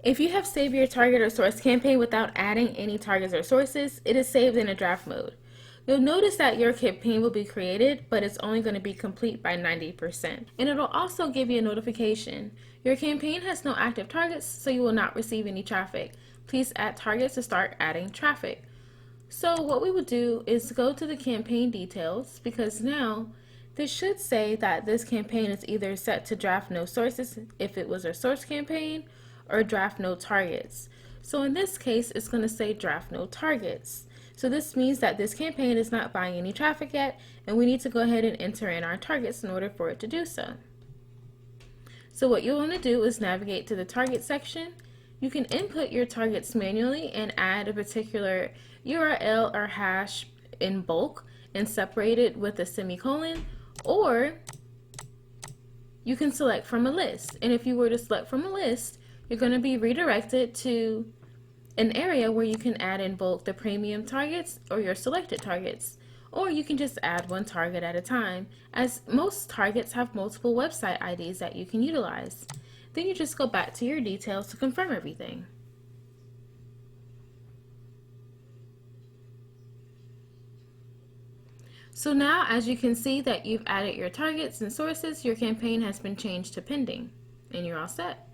If you have saved your target or source campaign without adding any targets or sources, it is saved in a draft mode. You'll notice that your campaign will be created, but it's only going to be complete by 90%. And it'll also give you a notification. Your campaign has no active targets, so you will not receive any traffic. Please add targets to start adding traffic. So what we would do is go to the campaign details, because now this should say that this campaign is either set to draft no sources if it was a source campaign, or draft no targets. So in this case, it's going to say draft no targets. So this means that this campaign is not buying any traffic yet, and we need to go ahead and enter in our targets in order for it to do so. So what you want to do is navigate to the target section. You can input your targets manually and add a particular URL or hash in bulk and separate it with a semicolon, or you can select from a list. And if you were to select from a list, you're going to be redirected to an area where you can add in bulk the premium targets or your selected targets. Or you can just add one target at a time, as most targets have multiple website IDs that you can utilize. Then you just go back to your details to confirm everything. So now, as you can see that you've added your targets and sources, your campaign has been changed to pending, and you're all set.